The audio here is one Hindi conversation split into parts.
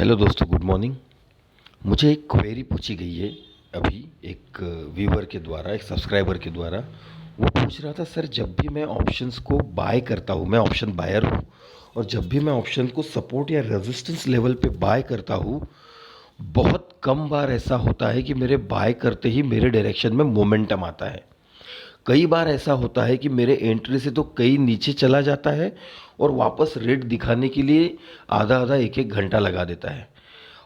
हेलो दोस्तों, गुड मॉर्निंग। मुझे एक क्वेरी पूछी गई है अभी एक व्यूअर के द्वारा, एक सब्सक्राइबर के द्वारा। वो पूछ रहा था, सर जब भी मैं ऑप्शंस को बाय करता हूँ, मैं ऑप्शन बायर हूँ, और जब भी मैं ऑप्शन को सपोर्ट या रेजिस्टेंस लेवल पे बाय करता हूँ, बहुत कम बार ऐसा होता है कि मेरे बाय करते ही मेरे डायरेक्शन में मोमेंटम आता है। कई बार ऐसा होता है कि मेरे एंट्री से तो कई नीचे चला जाता है और वापस रेट दिखाने के लिए आधा आधा एक एक घंटा लगा देता है।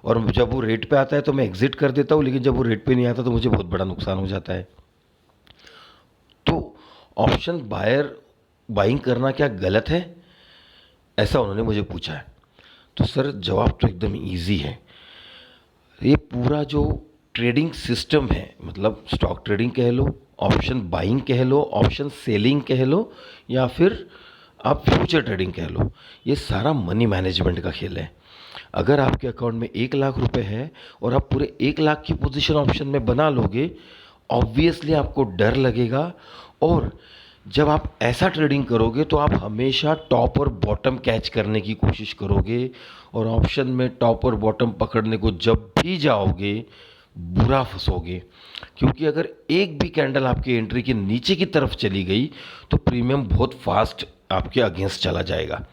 और जब वो रेट पे आता है तो मैं एग्जिट कर देता हूँ, लेकिन जब वो रेट पे नहीं आता तो मुझे बहुत बड़ा नुकसान हो जाता है। तो ऑप्शन बाइंग करना क्या गलत है, ऐसा उन्होंने मुझे पूछा है। तो सर जवाब तो एकदम इजी है। ये पूरा जो ट्रेडिंग सिस्टम है, मतलब स्टॉक ट्रेडिंग कह लो, ऑप्शन बाइंग कह लो, ऑप्शन सेलिंग कह लो, या फिर आप फ्यूचर ट्रेडिंग कह लो, ये सारा मनी मैनेजमेंट का खेल है। अगर आपके अकाउंट में 1 लाख रुपए है और आप पूरे 1 लाख की पोजीशन ऑप्शन में बना लोगे, ऑब्वियसली आपको डर लगेगा। और जब आप ऐसा ट्रेडिंग करोगे तो आप हमेशा टॉप और बॉटम कैच करने की कोशिश करोगे, और ऑप्शन में टॉप और बॉटम पकड़ने को जब भी जाओगे बुरा फंसोगे। क्योंकि अगर एक भी कैंडल आपकी एंट्री के नीचे की तरफ चली गई तो प्रीमियम बहुत फास्ट आपके अगेंस्ट चला जाएगा।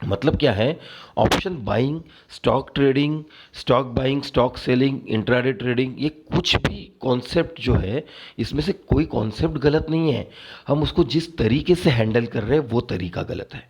मतलब क्या है, option buying, stock trading, stock buying, stock selling, intraday trading, ये कुछ भी कॉन्सेप्ट जो है, इसमें से कोई कॉन्सेप्ट गलत नहीं है। हम उसको जिस तरीके से हैंडल कर रहे हैं वो तरीका गलत है।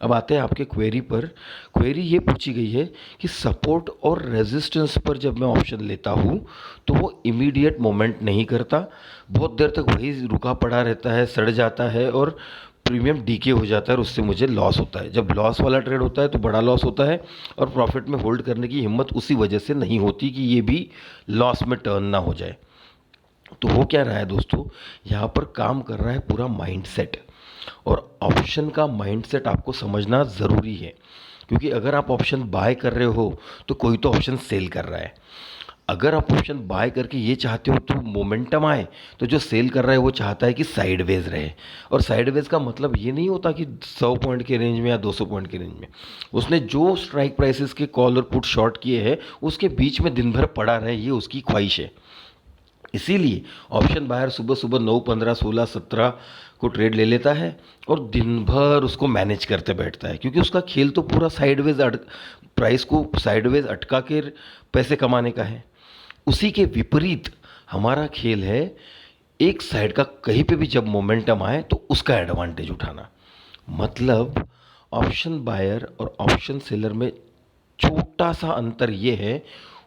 अब आते हैं आपके क्वेरी पर। क्वेरी ये पूछी गई है कि सपोर्ट और रेजिस्टेंस पर जब मैं ऑप्शन लेता हूँ तो वो इमीडिएट मोमेंट नहीं करता, बहुत देर तक वही रुका पड़ा रहता है, सड़ जाता है और प्रीमियम डीके हो जाता है, और उससे मुझे लॉस होता है। जब लॉस वाला ट्रेड होता है तो बड़ा लॉस होता है, और प्रॉफिट में होल्ड करने की हिम्मत उसी वजह से नहीं होती कि ये भी लॉस में टर्न ना हो जाए। तो हो क्या रहा है दोस्तों, यहाँ पर काम कर रहा है पूरा माइंडसेट, और ऑप्शन का माइंडसेट आपको समझना ज़रूरी है। क्योंकि अगर आप ऑप्शन बाय कर रहे हो तो कोई तो ऑप्शन सेल कर रहा है। अगर आप ऑप्शन बाय करके ये चाहते हो तो मोमेंटम आए, तो जो सेल कर रहा है वो चाहता है कि साइडवेज रहे। और साइडवेज का मतलब ये नहीं होता कि 100 पॉइंट के रेंज में या 200 पॉइंट के रेंज में। उसने जो स्ट्राइक प्राइसेस के कॉल और पुट शॉर्ट किए हैं उसके बीच में दिन भर पड़ा रहे, ये उसकी ख्वाहिश है। इसीलिए ऑप्शन बायर सुबह सुबह 9, 15, 16, 17 को ट्रेड ले लेता है और दिन भर उसको मैनेज करते बैठता है, क्योंकि उसका खेल तो पूरा साइडवेज प्राइस को साइडवेज अटका के पैसे कमाने का है। उसी के विपरीत हमारा खेल है एक साइड का, कहीं पे भी जब मोमेंटम आए तो उसका एडवांटेज उठाना। मतलब ऑप्शन बायर और ऑप्शन सेलर में छोटा सा अंतर ये है,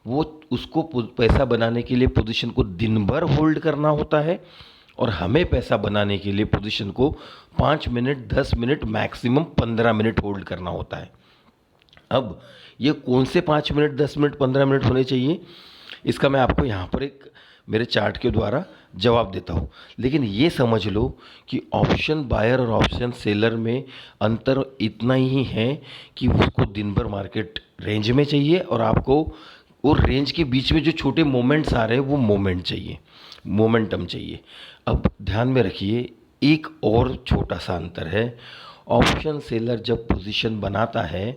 वो उसको पैसा बनाने के लिए पोजीशन को दिन भर होल्ड करना होता है, और हमें पैसा बनाने के लिए पोजीशन को 5 minute, 10 minute, maximum 15 minute hold करना होता है। अब ये कौन से 5 मिनट, 10 मिनट, 15 मिनट होने चाहिए, इसका मैं आपको यहाँ पर एक मेरे चार्ट के द्वारा जवाब देता हूँ। लेकिन ये समझ लो कि ऑप्शन बायर और ऑप्शन सेलर में अंतर इतना ही है कि उसको दिन भर मार्केट रेंज में चाहिए, और आपको वो रेंज के बीच में जो छोटे मोमेंट्स आ रहे हैं वो मोमेंट चाहिए, मोमेंटम चाहिए। अब ध्यान में रखिए, एक और छोटा सा अंतर है। ऑप्शन सेलर जब पोजीशन बनाता है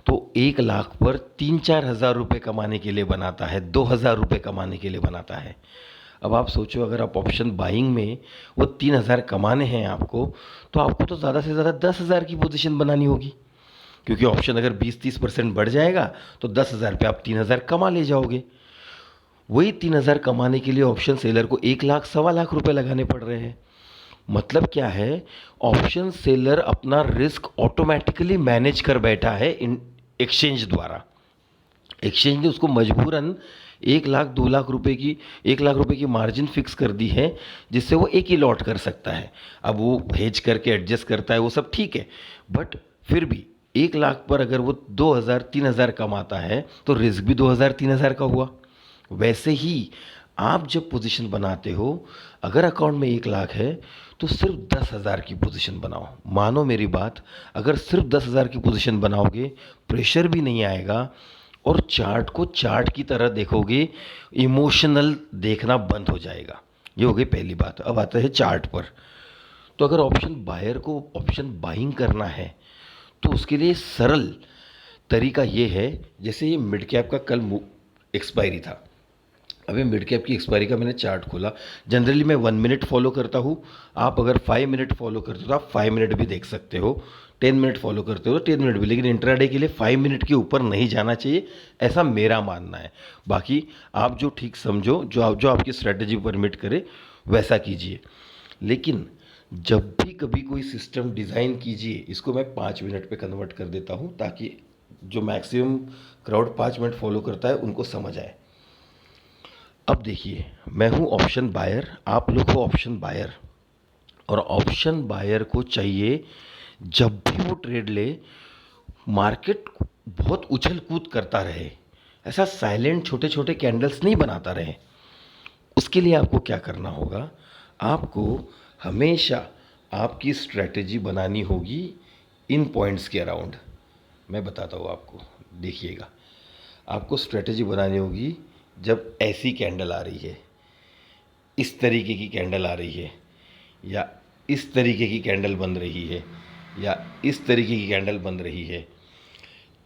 तो 1 लाख पर 3-4 हज़ार रुपये कमाने के लिए बनाता है, 2 हज़ार रुपये कमाने के लिए बनाता है। अब आप सोचो, अगर आप ऑप्शन बाइंग में वो 3 हज़ार कमाने हैं आपको, तो आपको तो ज़्यादा से ज़्यादा 10 हज़ार की पोजीशन बनानी होगी। क्योंकि ऑप्शन अगर 20-30% बढ़ जाएगा तो 10 हज़ार पे आप 3 हज़ार कमा ले जाओगे। वही 3 हज़ार कमाने के लिए ऑप्शन सेलर को 1 लाख, 1.25 लाख रुपए लगाने पड़ रहे हैं। मतलब क्या है, ऑप्शन सेलर अपना रिस्क ऑटोमेटिकली मैनेज कर बैठा है इन एक्सचेंज द्वारा। एक्सचेंज ने उसको मजबूरन 1 लाख, 2 लाख रुपए की, 1 लाख रुपए की मार्जिन फिक्स कर दी है, जिससे वो एक ही लॉट कर सकता है। अब वो हेज करके एडजस्ट करता है, वो सब ठीक है, बट फिर भी 1 लाख पर अगर वो 2 हज़ार, 3 हज़ार कमाता है तो रिस्क भी 2 हज़ार, 3 हज़ार का हुआ। वैसे ही आप जब पोजीशन बनाते हो, अगर अकाउंट में 1 लाख है तो सिर्फ 10 हज़ार की पोजीशन बनाओ। मानो मेरी बात, अगर सिर्फ 10 हज़ार की पोजीशन बनाओगे, प्रेशर भी नहीं आएगा, और चार्ट को चार्ट की तरह देखोगे, इमोशनल देखना बंद हो जाएगा। ये हो गई पहली बात। अब आता है चार्ट पर। तो अगर ऑप्शन बायर को ऑप्शन बाइंग करना है तो उसके लिए सरल तरीका ये है, जैसे ये मिड कैप का कल एक्सपायरी था, अभी मिड कैप की एक्सपायरी का मैंने चार्ट खोला। जनरली मैं 1 मिनट फॉलो करता हूँ, आप अगर 5 मिनट फॉलो करते हो तो आप 5 मिनट भी देख सकते हो, 10 मिनट फॉलो करते हो तो 10 मिनट भी, लेकिन इंट्राडे के लिए 5 मिनट के ऊपर नहीं जाना चाहिए, ऐसा मेरा मानना है। बाकी आप जो ठीक समझो, जो आपकी स्ट्रैटेजी परमिट करे वैसा कीजिए। लेकिन जब भी कभी कोई सिस्टम डिज़ाइन कीजिए, इसको मैं 5 मिनट पे कन्वर्ट कर देता हूँ ताकि जो मैक्सिमम क्राउड 5 मिनट फॉलो करता है उनको समझ आए। अब देखिए, मैं हूँ ऑप्शन बायर, आप लोग हो ऑप्शन बायर, और ऑप्शन बायर को चाहिए जब भी वो ट्रेड ले, मार्केट बहुत उछल कूद करता रहे, ऐसा साइलेंट छोटे छोटे कैंडल्स नहीं बनाता रहे। उसके लिए आपको क्या करना होगा, आपको हमेशा आपकी स्ट्रैटेजी बनानी होगी इन पॉइंट्स के अराउंड। मैं बताता हूँ आपको, देखिएगा, आपको स्ट्रैटेजी बनानी होगी जब ऐसी कैंडल आ रही है, इस तरीके की कैंडल आ रही है, या इस तरीके की कैंडल बन रही है, या इस तरीके की कैंडल बन रही है।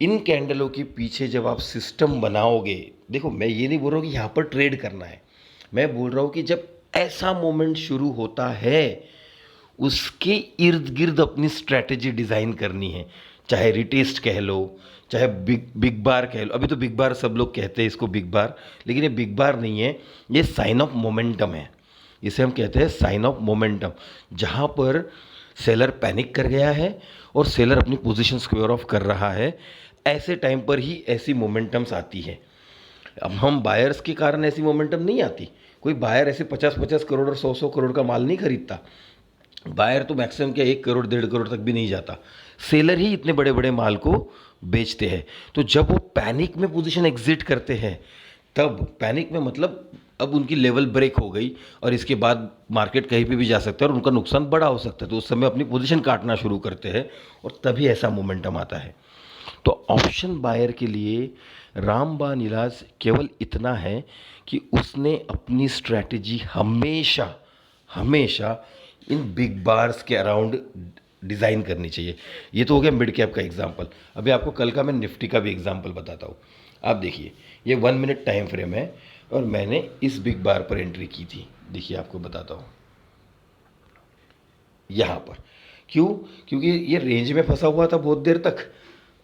इन कैंडलों के पीछे जब आप सिस्टम बनाओगे, देखो मैं ये नहीं बोल रहा हूँ कि यहाँ पर ट्रेड करना है, मैं बोल रहा हूँ कि जब ऐसा मोमेंट शुरू होता है उसके इर्द गिर्द अपनी स्ट्रैटेजी डिज़ाइन करनी है। चाहे रिटेस्ट कह लो, चाहे बिग बार कह लो, अभी तो बिग बार सब लोग कहते हैं इसको बिग बार, लेकिन ये बिग बार नहीं है, ये साइन ऑफ मोमेंटम है। इसे हम कहते हैं साइन ऑफ मोमेंटम, जहाँ पर सेलर पैनिक कर गया है और सेलर अपनी पोजीशन स्क्वेयर ऑफ कर रहा है, ऐसे टाइम पर ही ऐसी मोमेंटम्स आती है। अब हम बायर्स के कारण ऐसी मोमेंटम नहीं आती, कोई बायर ऐसे 50-50 करोड़ और 100-100 करोड़ का माल नहीं खरीदता। बायर तो मैक्सिमम क्या 1 करोड़ 1.5 करोड़ तक भी नहीं जाता, सेलर ही इतने बड़े बड़े माल को बेचते हैं। तो जब वो पैनिक में पोजीशन एग्जिट करते हैं, तब पैनिक में मतलब अब उनकी लेवल ब्रेक हो गई और इसके बाद मार्केट कहीं पे भी जा सकता है और उनका नुकसान बड़ा हो सकता है, तो उस समय अपनी पोजीशन काटना शुरू करते हैं और तभी ऐसा मोमेंटम आता है। तो ऑप्शन बायर के लिए रामबान इलाज केवल इतना है कि उसने अपनी स्ट्रैटेजी हमेशा हमेशा इन बिग बार्स के अराउंड डिज़ाइन करनी चाहिए। ये तो हो गया मिड कैप का एग्जांपल। अभी आपको कल का मैं निफ्टी का भी एग्जांपल बताता हूँ। आप देखिए, ये 1 मिनट टाइम फ्रेम है और मैंने इस बिग बार पर एंट्री की थी। देखिए आपको बताता हूँ, यहाँ पर क्यों, क्योंकि ये रेंज में फंसा हुआ था बहुत देर तक,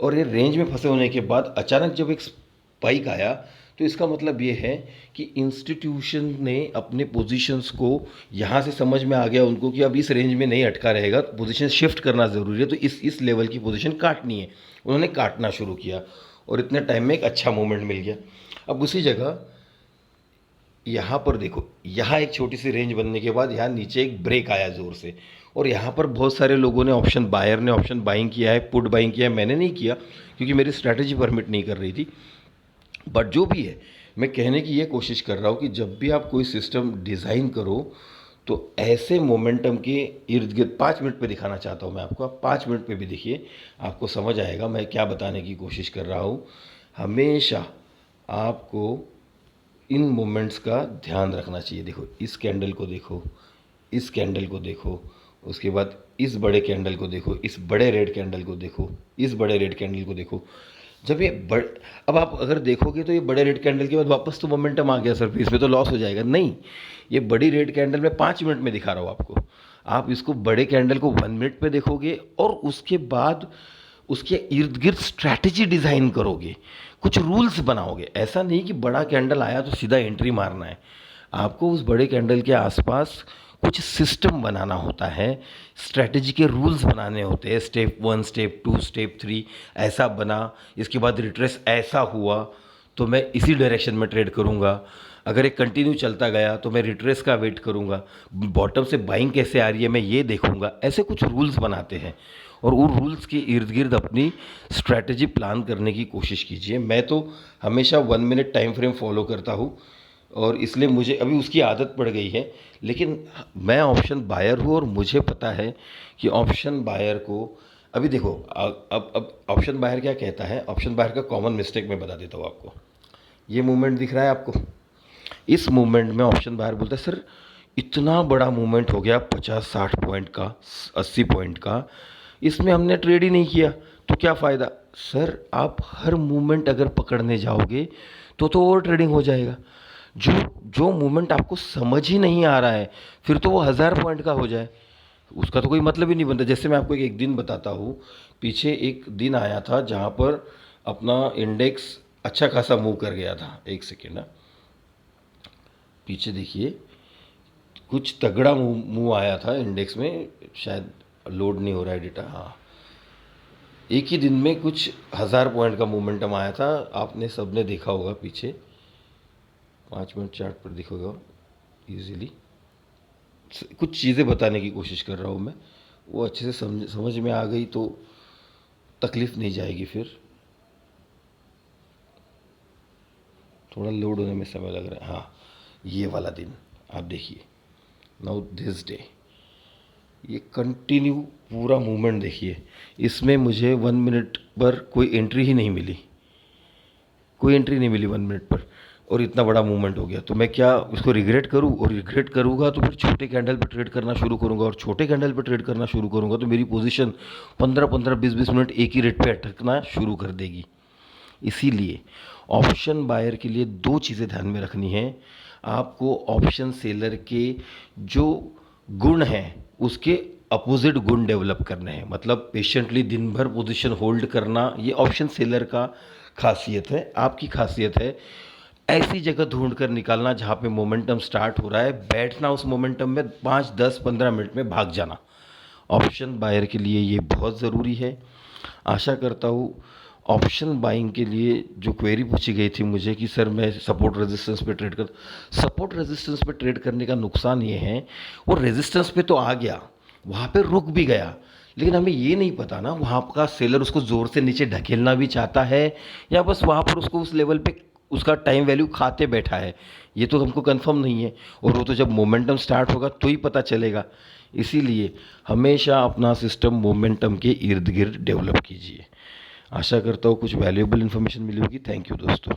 और ये रेंज में फंसे होने के बाद अचानक जब एक स्पाइक आया, तो इसका मतलब ये है कि इंस्टीट्यूशन ने अपने पोजीशंस को यहाँ से समझ में आ गया उनको कि अब इस रेंज में नहीं अटका रहेगा, पोजीशन शिफ्ट करना ज़रूरी है, तो इस लेवल की पोजीशन काटनी है। उन्होंने काटना शुरू किया और इतने टाइम में एक अच्छा मूवमेंट मिल गया। अब उसी जगह यहाँ पर देखो, यहाँ एक छोटी सी रेंज बनने के बाद यहाँ नीचे एक ब्रेक आया ज़ोर से, और यहाँ पर बहुत सारे लोगों ने, ऑप्शन बायर ने ऑप्शन बाइंग किया है, पुट बाइंग किया है। मैंने नहीं किया क्योंकि मेरी स्ट्रैटेजी परमिट नहीं कर रही थी। बट जो भी है, मैं कहने की ये कोशिश कर रहा हूँ कि जब भी आप कोई सिस्टम डिज़ाइन करो तो ऐसे मोमेंटम के इर्द गिर्द 5 मिनट पे दिखाना चाहता हूँ मैं आपको। आप 5 मिनट पे भी देखिए, आपको समझ आएगा मैं क्या बताने की कोशिश कर रहा हूँ। हमेशा आपको इन मोमेंट्स का ध्यान रखना चाहिए। देखो, इस कैंडल को देखो, इस कैंडल को देखो, उसके बाद इस बड़े कैंडल को देखो, इस बड़े रेड कैंडल को देखो, इस बड़े रेड कैंडल को देखो। जब ये अब आप अगर देखोगे तो ये बड़े रेड कैंडल के बाद वापस तो मोमेंटम आ गया सर, इसमें तो लॉस हो जाएगा। नहीं, ये बड़ी रेड कैंडल में 5 मिनट में दिखा रहा हूँ आपको। आप इसको बड़े कैंडल को 1 मिनट पे देखोगे और उसके बाद उसके इर्द गिर्द स्ट्रैटेजी डिज़ाइन करोगे, कुछ रूल्स बनाओगे। ऐसा नहीं कि बड़ा कैंडल आया तो सीधा एंट्री मारना है, आपको उस बड़े कैंडल के आसपास कुछ सिस्टम बनाना होता है, स्ट्रैटेजी के रूल्स बनाने होते हैं। स्टेप 1, स्टेप 2, स्टेप 3 ऐसा बना, इसके बाद रिट्रेस ऐसा हुआ तो मैं इसी डायरेक्शन में ट्रेड करूँगा। अगर एक कंटिन्यू चलता गया तो मैं रिट्रेस का वेट करूँगा, बॉटम से बाइंग कैसे आ रही है मैं ये देखूँगा। ऐसे कुछ रूल्स बनाते हैं और उन रूल्स के इर्द गिर्द अपनी स्ट्रैटेजी प्लान करने की कोशिश कीजिए। मैं तो हमेशा 1 मिनट टाइम फ्रेम फॉलो करता हूँ और इसलिए मुझे अभी उसकी आदत पड़ गई है। लेकिन मैं ऑप्शन बायर हूँ और मुझे पता है कि ऑप्शन बायर को अभी देखो, अब ऑप्शन बायर क्या कहता है, ऑप्शन बायर का कॉमन मिस्टेक मैं बता देता हूँ आपको। ये मूवमेंट दिख रहा है आपको, इस मूवमेंट में ऑप्शन बायर बोलता है सर इतना बड़ा मूवमेंट हो गया 50-60 पॉइंट का, 80 पॉइंट का, इसमें हमने ट्रेड ही नहीं किया तो क्या फ़ायदा। सर आप हर मूवमेंट अगर पकड़ने जाओगे तो ओवर ट्रेडिंग हो जाएगा। जो जो मूवमेंट आपको समझ ही नहीं आ रहा है फिर तो वो 1000 पॉइंट का हो जाए, उसका तो कोई मतलब ही नहीं बनता। जैसे मैं आपको एक दिन बताता हूँ, पीछे एक दिन आया था जहाँ पर अपना इंडेक्स अच्छा खासा मूव कर गया था। एक सेकेंड ना, पीछे देखिए, कुछ तगड़ा मूव आया था इंडेक्स में, शायद लोड नहीं हो रहा है डेटा। हाँ, एक ही दिन में कुछ 1000 पॉइंट का मोमेंटम आया था, आपने सबने देखा होगा पीछे, 5 मिनट चार्ट पर दिखेगा इजीली। कुछ चीज़ें बताने की कोशिश कर रहा हूँ मैं, वो अच्छे से समझ में आ गई तो तकलीफ़ नहीं जाएगी। फिर थोड़ा लोड होने में समय लग रहा है। हाँ, ये वाला दिन आप देखिए, नाउ दिस डे, ये कंटिन्यू पूरा मूवमेंट देखिए। इसमें मुझे 1 मिनट पर कोई एंट्री ही नहीं मिली, कोई एंट्री नहीं मिली 1 मिनट पर, और इतना बड़ा मूवमेंट हो गया। तो मैं क्या उसको रिग्रेट करूँ? और रिग्रेट करूँगा तो फिर छोटे कैंडल पे ट्रेड करना शुरू करूँगा, और छोटे कैंडल पे ट्रेड करना शुरू करूँगा तो मेरी पोजीशन 15-15, 20-20 मिनट एक ही रेट पे अटकना शुरू कर देगी। इसीलिए ऑप्शन बायर के लिए दो चीज़ें ध्यान में रखनी है। आपको ऑप्शन सेलर के जो गुण हैं उसके अपोजिट गुण डेवलप करने हैं। मतलब पेशेंटली दिन भर पोजीशन होल्ड करना, ये ऑप्शन सेलर का खासियत है, आपकी खासियत है। ऐसी जगह ढूंढ कर निकालना जहाँ पे मोमेंटम स्टार्ट हो रहा है, बैठना उस मोमेंटम में 5, 10, 15 मिनट में भाग जाना। ऑप्शन बायर के लिए ये बहुत ज़रूरी है। आशा करता हूँ ऑप्शन बाइंग के लिए जो क्वेरी पूछी गई थी मुझे कि सर मैं सपोर्ट रेजिस्टेंस पे ट्रेड कर, सपोर्ट रेजिस्टेंस पे ट्रेड करने का नुकसान ये है, वो रेजिस्टेंस पे तो आ गया, वहाँ पे रुक भी गया, लेकिन हमें ये नहीं पता ना वहाँ का सेलर उसको ज़ोर से नीचे ढकेलना भी चाहता है या बस वहाँ पर उसको उस लेवल पे उसका टाइम वैल्यू खाते बैठा है, ये तो हमको कंफर्म नहीं है। और वो तो जब मोमेंटम स्टार्ट होगा तो ही पता चलेगा। इसीलिए हमेशा अपना सिस्टम मोमेंटम के इर्द गिर्द डेवलप कीजिए। आशा करता हूँ कुछ वैल्यूएबल इन्फॉर्मेशन मिली होगी। थैंक यू दोस्तों।